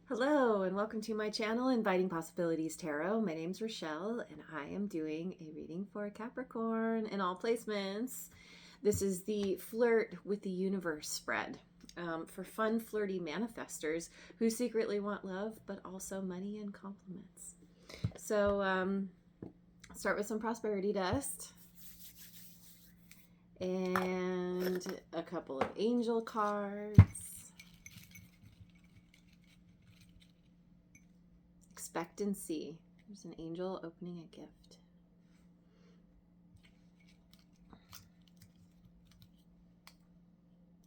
Hello and welcome to my channel, Inviting Possibilities Tarot. My name's Rochelle and I am doing a reading for Capricorn in all placements. This is the Flirt with the Universe spread for fun, flirty manifestors who secretly want love, but also money and compliments. So start with some prosperity dust and a couple of angel cards. Expectancy. There's an angel opening a gift.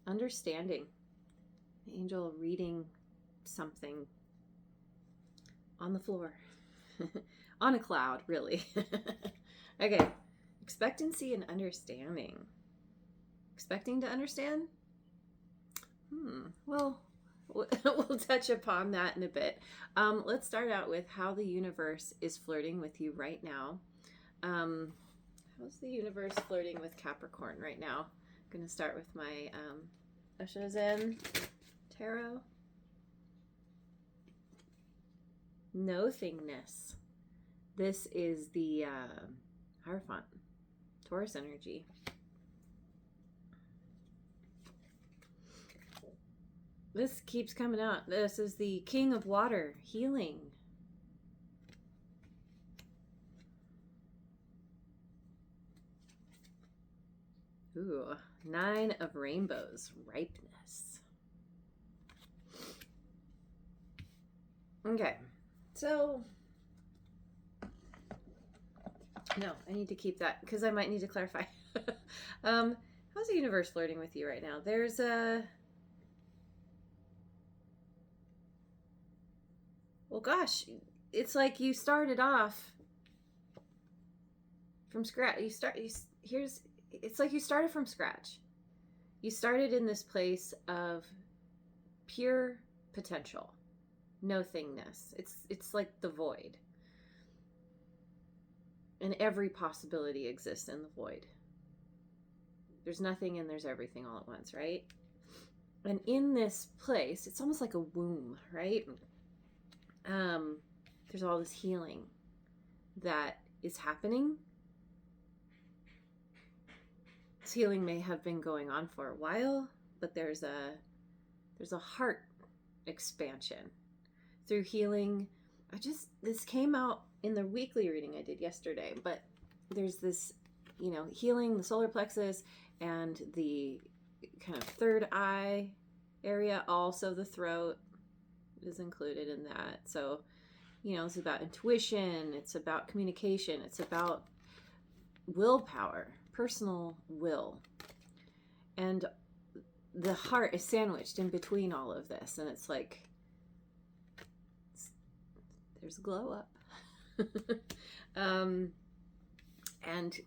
Understanding. The angel reading something on the floor. On a cloud, really. Okay. Expectancy and understanding. Expecting to understand? Well, we'll touch upon that in a bit. Let's start out with how the universe is flirting with you right now. How's the universe flirting with Capricorn right now? I'm going to start with my Osho Zen Tarot. Nothingness. This is the Hierophant, Taurus energy. This keeps coming out. This is the King of Water, healing. Ooh, Nine of Rainbows, ripeness. Okay, so no, I need to keep that because I might need to clarify. How's the universe flirting with you right now? There's a well, gosh, it's like you started off from scratch. It's like you started from scratch. You started in this place of pure potential, nothingness. It's like the void. And every possibility exists in the void. There's nothing and there's everything all at once, right? And in this place, it's almost like a womb, right? There's all this healing that is happening. This healing may have been going on for a while, but there's a heart expansion through healing. This came out in the weekly reading I did yesterday, but there's this, healing the solar plexus and the kind of third eye area, also the throat is included in that. So, it's about intuition, it's about communication, it's about willpower, personal will. And the heart is sandwiched in between all of this. And it's like, there's a glow up. And,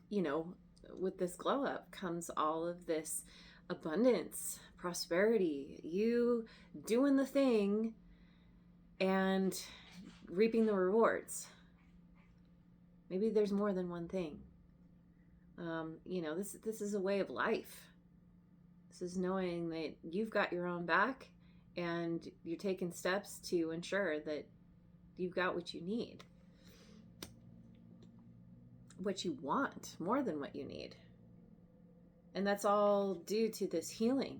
with this glow up comes all of this abundance, prosperity, you doing the thing and reaping the rewards. Maybe there's more than one thing. This is a way of life. This is knowing that you've got your own back and you're taking steps to ensure that you've got what you need. What you want more than what you need. And that's all due to this healing.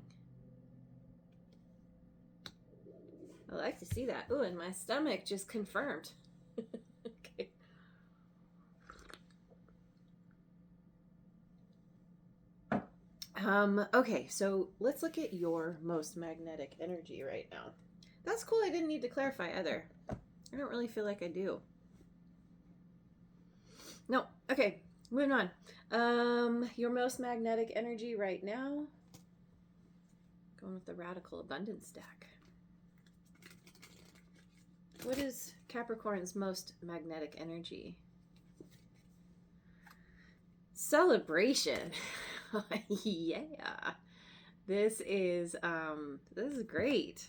I like to see that. Ooh, and my stomach just confirmed. Okay. Okay, so let's look at your most magnetic energy right now. That's cool. I didn't need to clarify either. I don't really feel like I do. No. Okay, moving on. Your most magnetic energy right now. Going with the Radical Abundance deck. What is Capricorn's most magnetic energy? Celebration. Yeah. This is great.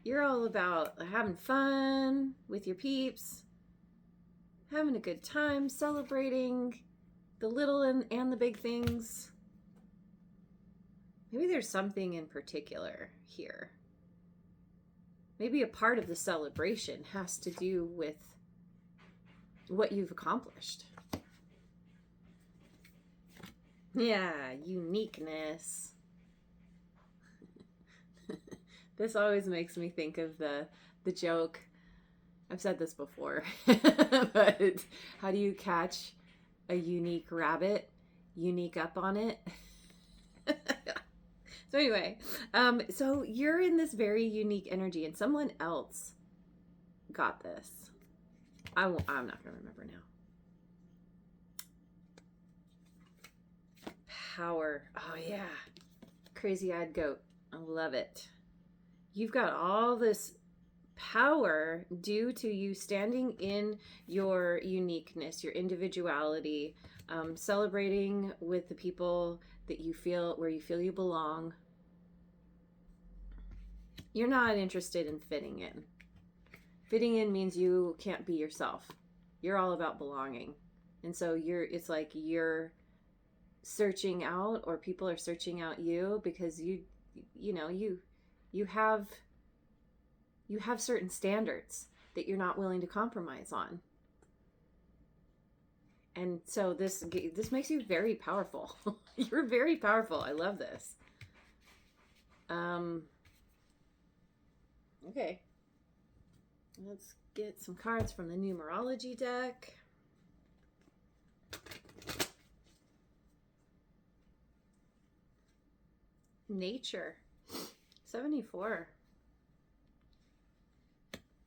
You're all about having fun with your peeps, having a good time, celebrating the little and the big things. Maybe there's something in particular here. maybe a part of the celebration has to do with what you've accomplished. Yeah, uniqueness. This always makes me think of the joke. I've said this before, but how do you catch a unique rabbit? Unique up on it. So anyway, so you're in this very unique energy, and someone else got this. I'm not going to remember now. Power. Oh yeah. Crazy-eyed goat. I love it. You've got all this power due to you standing in your uniqueness, your individuality, celebrating with the people that you feel, where you feel you belong. You're not interested in fitting in. Fitting in means you can't be yourself. You're all about belonging. And so it's like you're searching out, or people are searching out you, because you have certain standards that you're not willing to compromise on. And so this makes you very powerful. You're very powerful. I love this. Okay. Let's get some cards from the numerology deck. Nature. 74.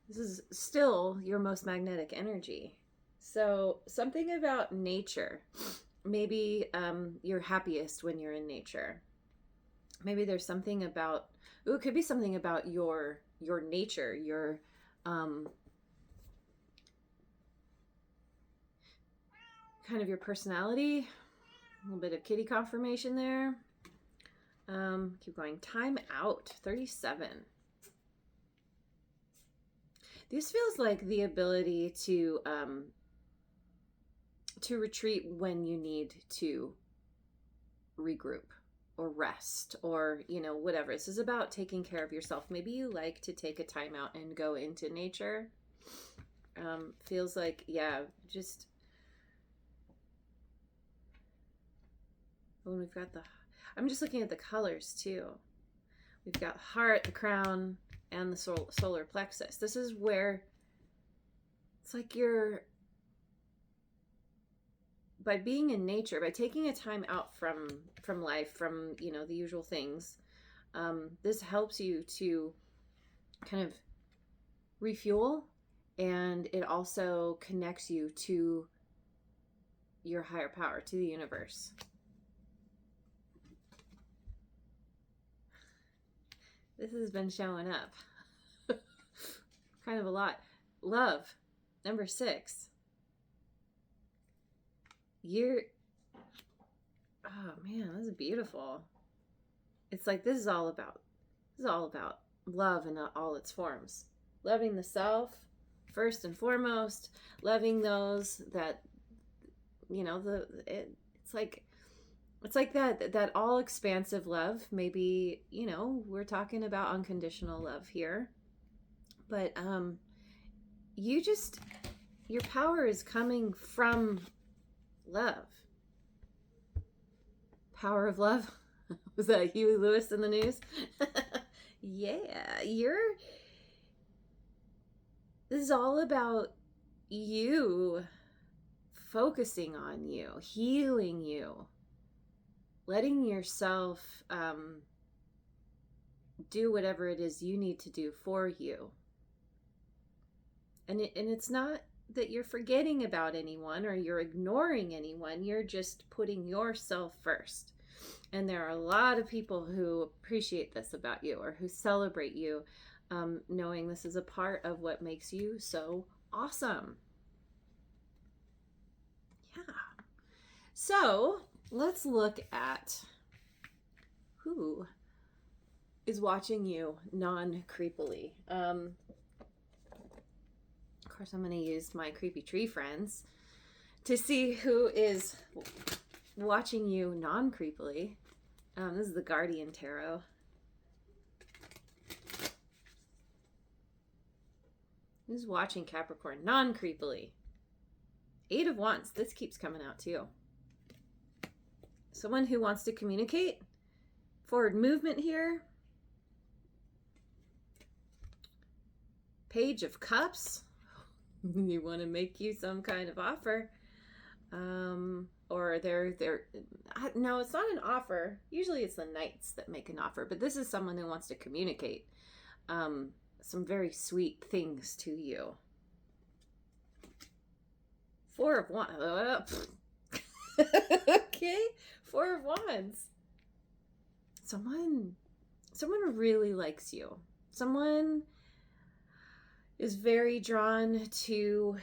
This is still your most magnetic energy. So something about nature. Maybe you're happiest when you're in nature. Maybe there's something about, it could be something about your nature, your kind of your personality. A little bit of kitty confirmation there. Keep going. Time out. 37. This feels like the ability to retreat when you need to regroup or rest, or whatever. This is about taking care of yourself. Maybe you like to take a time out and go into nature. Feels like, yeah, just when we've got I'm just looking at the colors too. We've got heart, the crown, and the solar plexus. This is where it's like by being in nature, by taking a time out from life, from the usual things, this helps you to kind of refuel, and it also connects you to your higher power, to the universe. This has been showing up kind of a lot. Love, number 6. Oh man, this is beautiful. It's like this is all about love in all its forms. Loving the self first and foremost, loving those that it's like that all expansive love. Maybe we're talking about unconditional love here, but your power is coming from love. Power of love. Was that Huey Lewis in the news? Yeah, this is all about you focusing on you, healing you, letting yourself do whatever it is you need to do for you. And it's not that you're forgetting about anyone or you're ignoring anyone. You're just putting yourself first. And there are a lot of people who appreciate this about you, or who celebrate you, knowing this is a part of what makes you so awesome. Yeah. So let's look at who is watching you non-creepily. Of course, I'm going to use my creepy tree friends to see who is watching you non-creepily. This is the Guardian Tarot. Who's watching Capricorn non-creepily? 8 of Wands. This keeps coming out too. Someone who wants to communicate. Forward movement here. Page of Cups. You want to make you some kind of offer. Or no, it's not an offer. Usually it's the Knights that make an offer, but this is someone who wants to communicate some very sweet things to you. 4 of Wands. Okay, 4 of Wands. Someone really likes you. Someone is very drawn to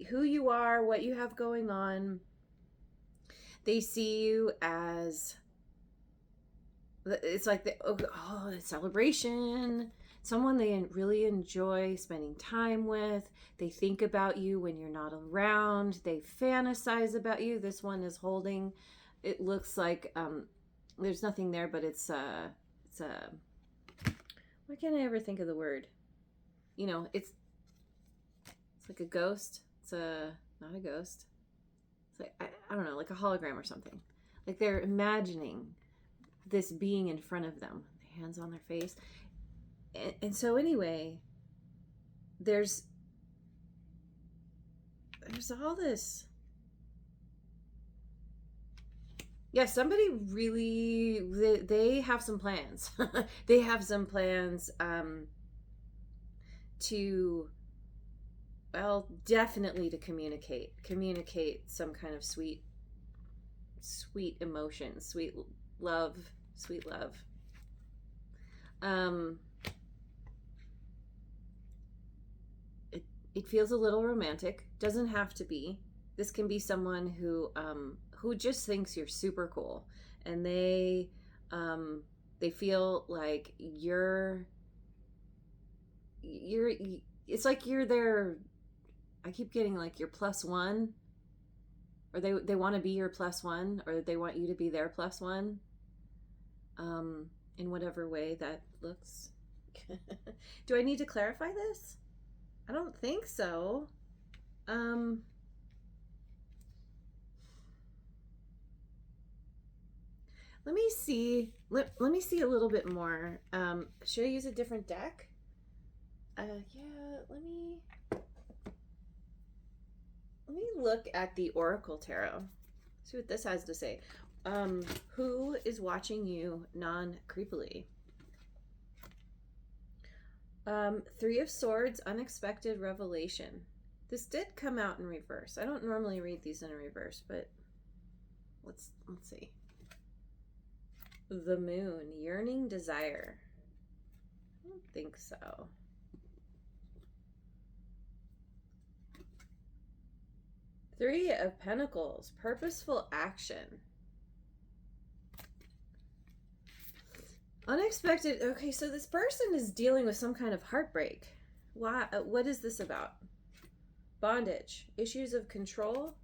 who you are, what you have going on. They see you as, it's like the celebration. Someone they really enjoy spending time with. They think about you when you're not around. They fantasize about you. This one is holding, it looks like there's nothing there, but it's why can't I ever think of the word? You know, it's like a ghost. It's not a ghost. It's like, I don't know, like a hologram or something. Like they're imagining this being in front of them, hands on their face. And so anyway, there's all this. Yeah, somebody really, they have some plans. They have some plans to, well, definitely to communicate some kind of sweet emotion, sweet love. It feels a little romantic. Doesn't have to be. This can be someone who just thinks you're super cool, and they feel like you're it's like you're their, I keep getting like your plus one, or they want to be your plus one, or they want you to be their plus one, in whatever way that looks. Do I need to clarify this? I don't think so. Let me see. Let me see a little bit more. Should I use a different deck? Yeah, let me look at the Oracle Tarot. See what this has to say. Who is watching you non-creepily? 3 of Swords, unexpected revelation. This did come out in reverse. I don't normally read these in reverse, but let's see. The Moon, yearning desire. I don't think so. Three of Pentacles, purposeful action. Unexpected. Okay, so this person is dealing with some kind of heartbreak. Why? What is this about? Bondage, issues of control,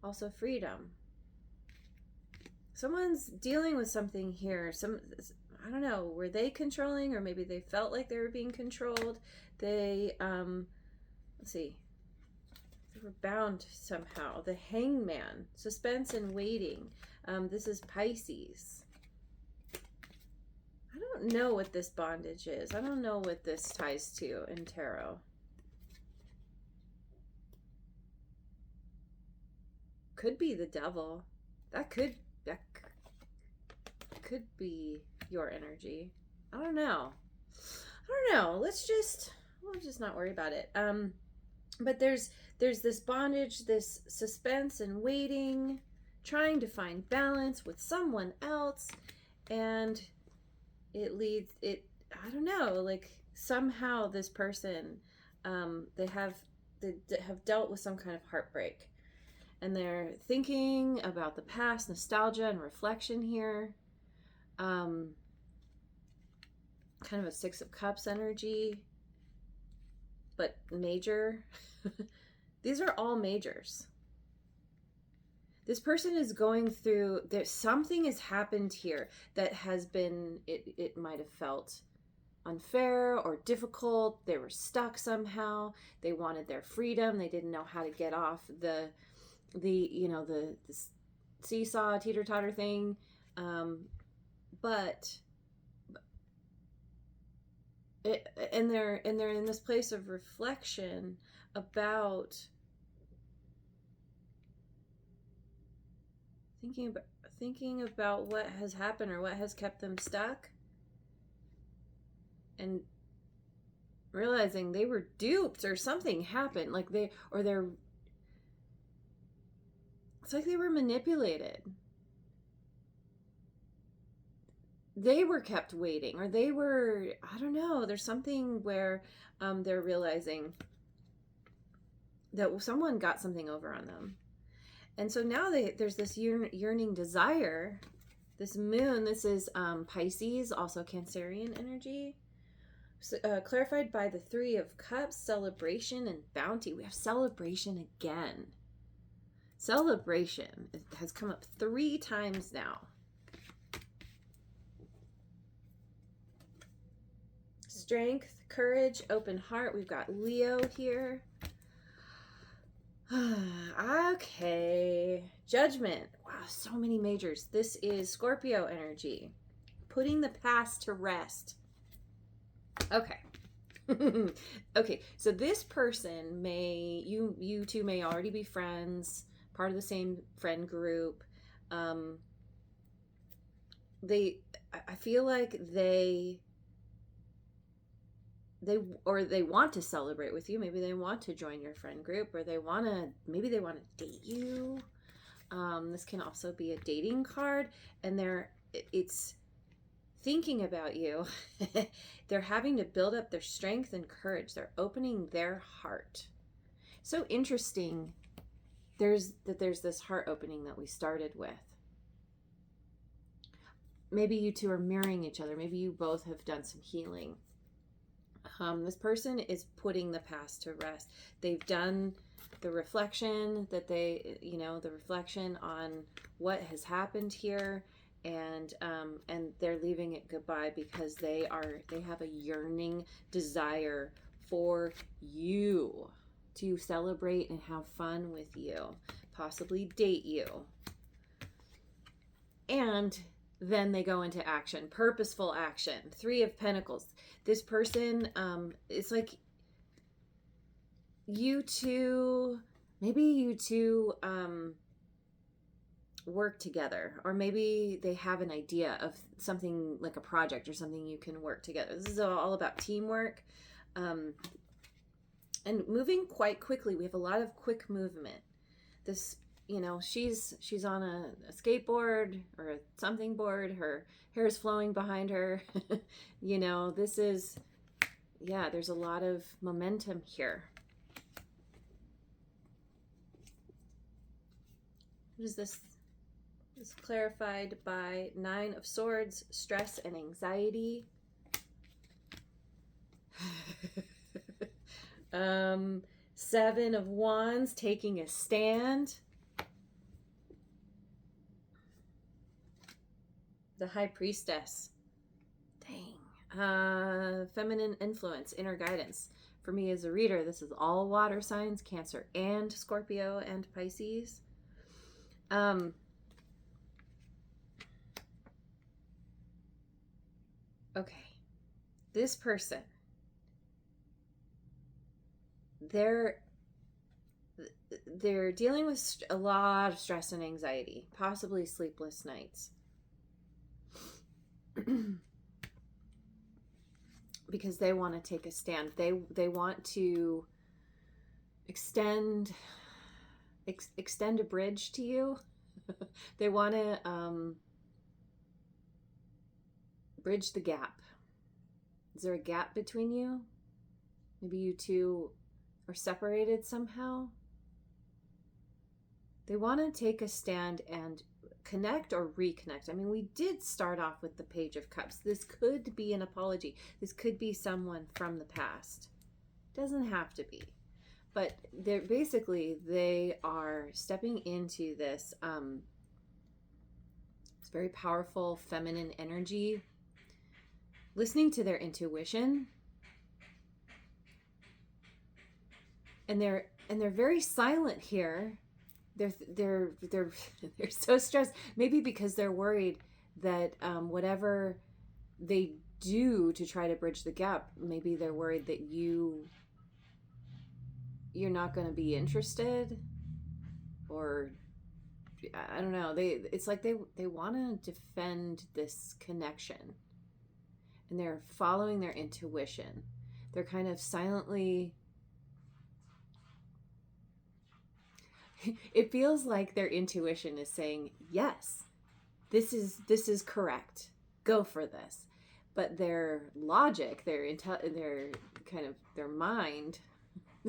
also freedom. Someone's dealing with something here. I don't know, were they controlling, or maybe they felt like they were being controlled? They, let's see. They were bound somehow. The Hangman, suspense and waiting. This is Pisces. I don't know what this bondage is. I don't know what this ties to in tarot. Could be the devil. That could be your energy. I don't know. We'll just not worry about it. But there's this bondage, this suspense and waiting, trying to find balance with someone else, and I don't know, like somehow this person, they have dealt with some kind of heartbreak, and they're thinking about the past, nostalgia and reflection here. Kind of a 6 of Cups energy, but major. These are all majors. This person is going through, something has happened here that has been, it might have felt unfair or difficult. They were stuck somehow. They wanted their freedom. They didn't know how to get off the seesaw teeter-totter thing. But and they're in this place of reflection about thinking about what has happened or what has kept them stuck, and realizing they were duped or something happened, like it's like they were manipulated. They were kept waiting, or they were, I don't know, there's something where they're realizing that someone got something over on them. And so now there's this yearning desire. This moon, this is Pisces, also Cancerian energy. So, clarified by the Three of Cups, celebration and bounty. We have celebration again. Celebration has come up 3 times now. Strength, courage, open heart. We've got Leo here. Okay. Judgment. Wow, so many majors. This is Scorpio energy. Putting the past to rest. Okay. Okay, so this person you two may already be friends, part of the same friend group. I feel like they want to celebrate with you. Maybe they want to join your friend group, or maybe they want to date you. This can also be a dating card, and it's thinking about you. They're having to build up their strength and courage. They're opening their heart. So interesting. There's this heart opening that we started with. Maybe you two are mirroring each other. Maybe you both have done some healing. This person is putting the past to rest. They've done the reflection the reflection on what has happened here, and they're leaving it goodbye because they have a yearning desire for you, to celebrate and have fun with you, possibly date you. And then they go into action, purposeful action. 3 of Pentacles. This person, it's like maybe you two work together, or maybe they have an idea of something like a project or something you can work together. This is all about teamwork, and moving quite quickly. We have a lot of quick movement. This, she's on a skateboard or a something board. Her hair is flowing behind her. This is, there's a lot of momentum here. What is this? This is clarified by 9 of Swords, stress and anxiety. 7 of Wands, taking a stand. The High Priestess. Dang. Feminine influence, inner guidance. For me as a reader, this is all water signs, Cancer and Scorpio and Pisces. Okay. This person, they're dealing with a lot of stress and anxiety, possibly sleepless nights. Because they want to take a stand. They want to extend a bridge to you. They want to bridge the gap. Is there a gap between you? Maybe you two are separated somehow. They want to take a stand and connect or reconnect. I mean, we did start off with the Page of Cups. This could be an apology. This could be someone from the past. Doesn't have to be. But they are stepping into this it's very powerful feminine energy. listening to their intuition, and they're very silent here. They're they're so stressed, maybe because they're worried that whatever they do to try to bridge the gap, maybe they're worried that you're not going to be interested, or I don't know. It's like they want to defend this connection, and they're following their intuition. They're kind of silently. It feels like their intuition is saying, "Yes, this is correct. Go for this." But their logic, their kind of their mind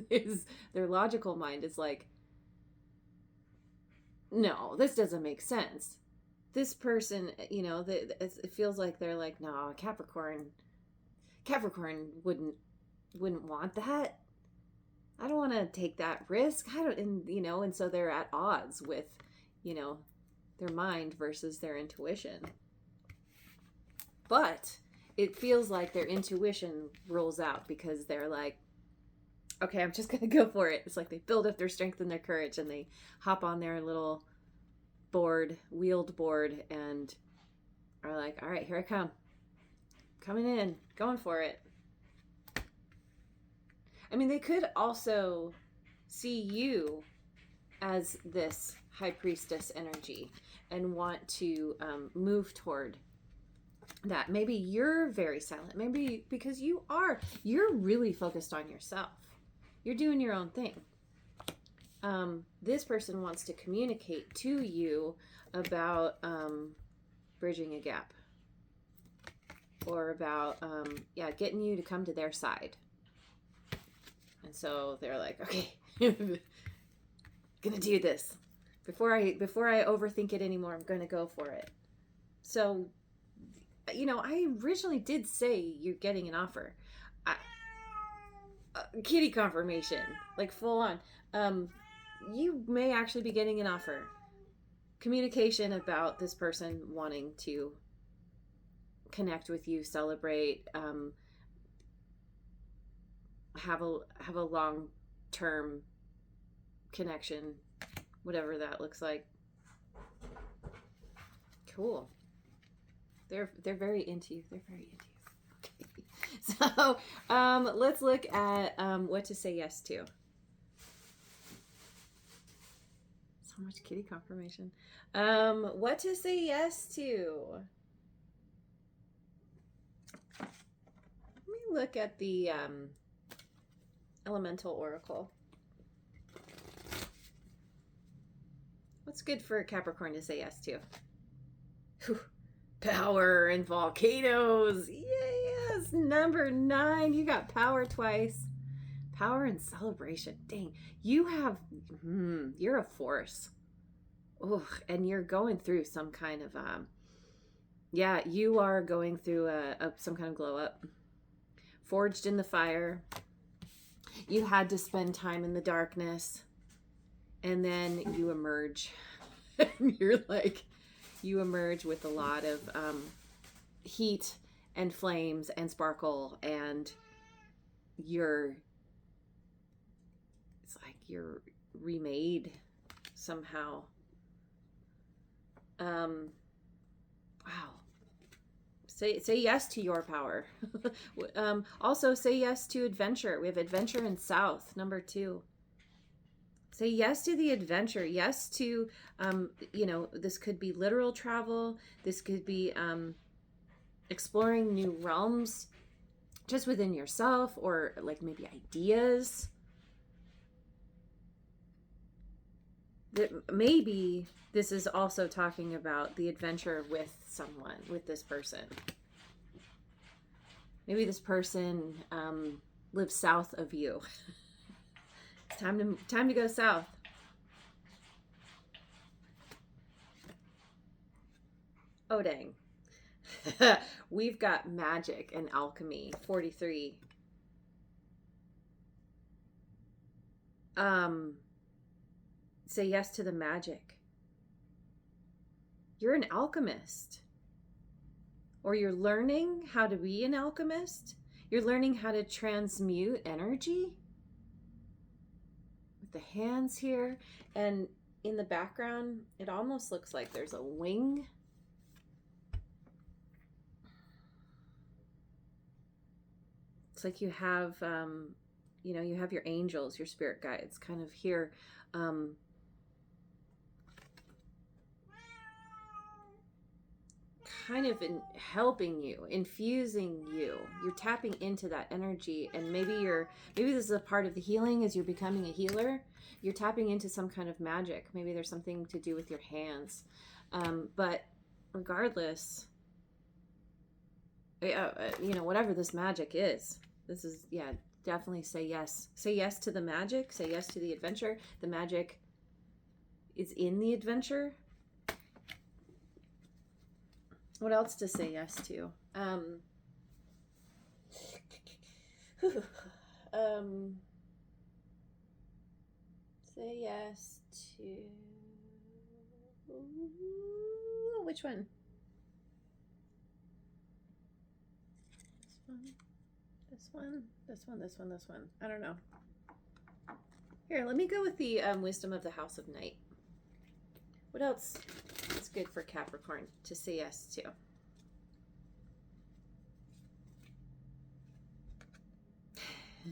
is their logical mind is like, no, this doesn't make sense. This person, it feels like they're like, no, Capricorn wouldn't want that. I don't want to take that risk. I don't, and so they're at odds with, their mind versus their intuition. But it feels like their intuition rolls out because they're like, okay, I'm just going to go for it. It's like they build up their strength and their courage, and they hop on their little wheeled board, and are like, all right, here I come. Coming in, going for it. I mean, they could also see you as this high priestess energy and want to move toward that. Maybe you're very silent. Maybe because you're really focused on yourself. You're doing your own thing. This person wants to communicate to you about bridging a gap, or about getting you to come to their side. And so they're like, okay, gonna do this before I overthink it anymore. I'm gonna go for it. So, I originally did say you're getting an offer. Kitty confirmation, like full on. You may actually be getting an offer. Communication about this person wanting to connect with you, celebrate, have a long-term connection, whatever that looks like. Cool. They're very into you. They're very into you. Okay. So let's look at what to say yes to. So much kitty confirmation. What to say yes to. Let me look at the Elemental Oracle. What's good for Capricorn to say yes to? Whew. Power and volcanoes. Yes, number 9. You got power twice. Power and celebration. Dang, you have. You're a force. Oh, and you're going through some kind of. You are going through some kind of glow up. Forged in the fire. You had to spend time in the darkness, and then you emerge. You're like. You emerge with a lot of heat and flames and sparkle, and it's like you're remade somehow. Wow. Say yes to your power. Also say yes to adventure. We have adventure in South, number 2. Say yes to the adventure. Yes to, this could be literal travel. This could be exploring new realms just within yourself, or like maybe ideas. Maybe this is also talking about the adventure with someone, with this person. Maybe this person lives south of you. It's time to go south. Oh, dang. We've got magic and alchemy, 43. Say yes to the magic. You're an alchemist. or you're learning how to be an alchemist. You're learning how to transmute energy with the hands here. And in the background, it almost looks like there's a wing. It's like you have, you have your angels, your spirit guides kind of here. Kind of helping you, infusing you. You're tapping into that energy, and maybe this is a part of the healing as you're becoming a healer. You're tapping into some kind of magic. Maybe there's something to do with your hands. But regardless, whatever this magic is, this is, definitely say yes. Say yes to the magic. Say yes to the adventure. The magic is in the adventure. What else to say yes to? Say yes to... Which one? This one. I don't know. Here, let me go with the wisdom of the House of Night. What else is good for Capricorn to say yes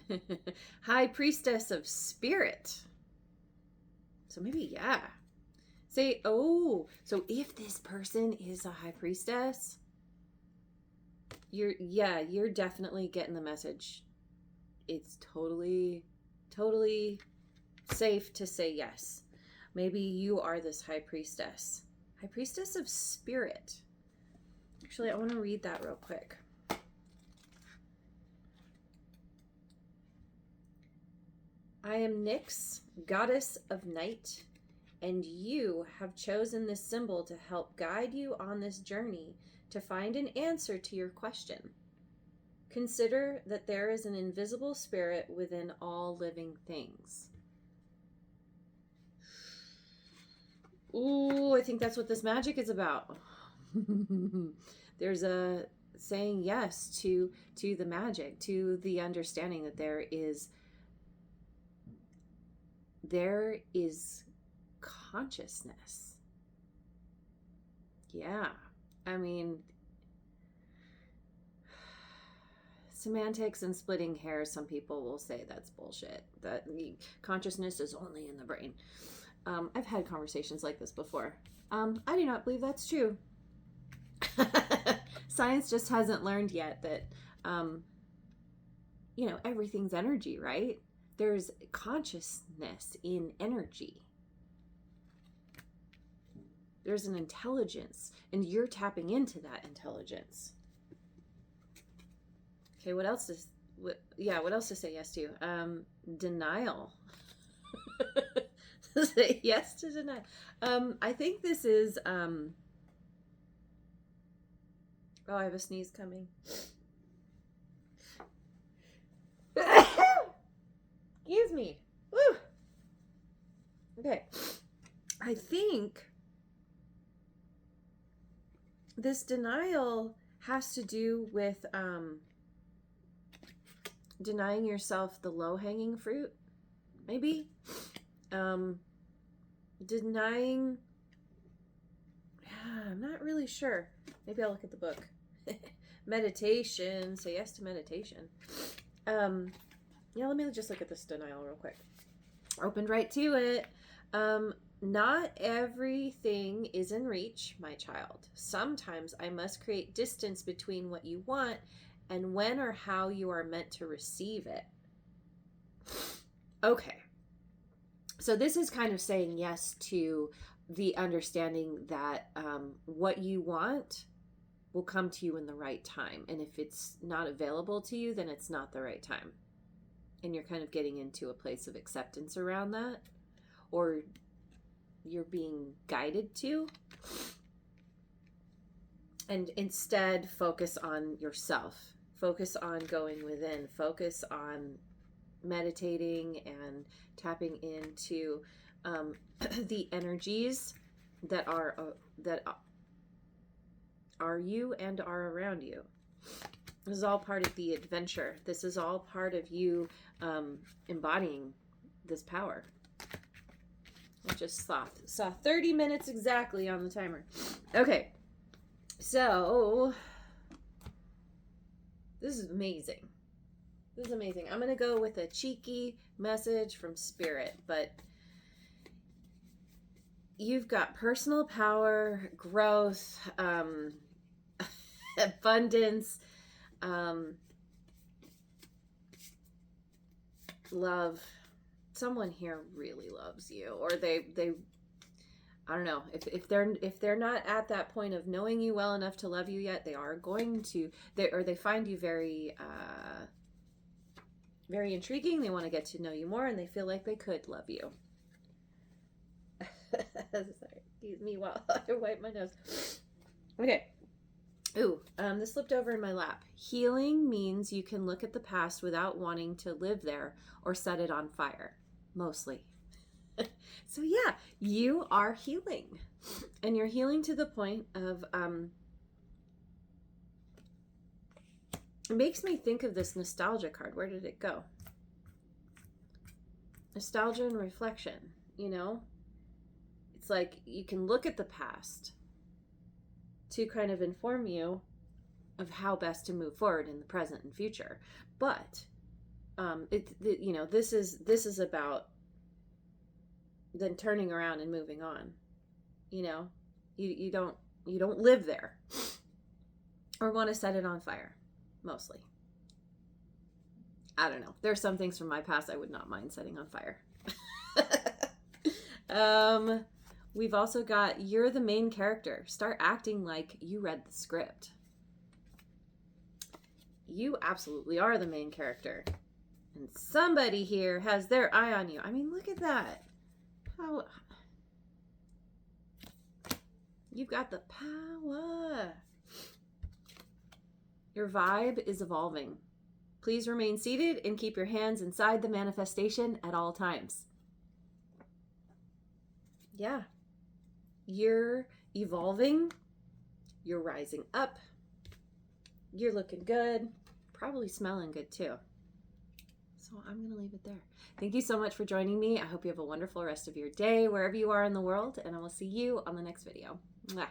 to? High Priestess of Spirit. So maybe, say, so if this person is a High Priestess, you're definitely getting the message. It's totally safe to say yes. Maybe you are this High Priestess. High Priestess of Spirit. Actually, I want to read that real quick. I am Nyx, Goddess of Night, and you have chosen this symbol to help guide you on this journey to find an answer to your question. Consider that there is an invisible spirit within all living things. Ooh, I think that's what this magic is about. There's a saying yes to the magic, to the understanding that there is consciousness. Yeah. I mean, semantics and splitting hairs, some people will say that's bullshit. That consciousness is only in the brain. I've had conversations like this before. I do not believe that's true. Science just hasn't learned yet that, everything's energy, right? There's consciousness in energy. There's an intelligence, and you're tapping into that intelligence. Okay, what else to say yes to? Denial. Say yes to denial. I think this is, I have a sneeze coming. Excuse me. Woo. Okay. I think this denial has to do with denying yourself the low-hanging fruit, maybe. Denying, I'm not really sure. Maybe I'll look at the book. Meditation, say yes to meditation. Let me just look at this denial real quick. Opened right to it. Not everything is in reach, my child. Sometimes I must create distance between what you want and when or how you are meant to receive it. Okay. So this is kind of saying yes to the understanding that what you want will come to you in the right time. And if it's not available to you, then it's not the right time. And you're kind of getting into a place of acceptance around that. Or you're being guided to. And instead, focus on yourself. Focus on going within. Focus on meditating and tapping into the energies that are you and are around you. This is all part of the adventure. This is all part of you embodying this power. I just saw 30 minutes exactly on the timer. Okay, so this is amazing. This is amazing. I'm going to go with a cheeky message from Spirit, but you've got personal power, growth, abundance, love. Someone here really loves you, or they I don't know, if they're not at that point of knowing you well enough to love you yet, they are going to, they find you very very intriguing. They want to get to know you more, and they feel like they could love you. Sorry, excuse me while I wipe my nose. Okay. Ooh, this slipped over in my lap. Healing means you can look at the past without wanting to live there or set it on fire. Mostly. So yeah, you are healing. And you're healing to the point of, it makes me think of this nostalgia card. Where did it go? Nostalgia and reflection, you know? It's like you can look at the past to kind of inform you of how best to move forward in the present and future. But you know, this is about then turning around and moving on. You know, you don't live there or want to set it on fire. Mostly. I don't know. There's some things from my past I would not mind setting on fire. We've also got, you're the main character. Start acting like you read the script. You absolutely are the main character. And somebody here has their eye on you. I mean, look at that. How you've got the power. Your vibe is evolving. Please remain seated and keep your hands inside the manifestation at all times. Yeah. You're evolving. You're rising up. You're looking good. Probably smelling good too. So I'm going to leave it there. Thank you so much for joining me. I hope you have a wonderful rest of your day wherever you are in the world, and I will see you on the next video. Mwah.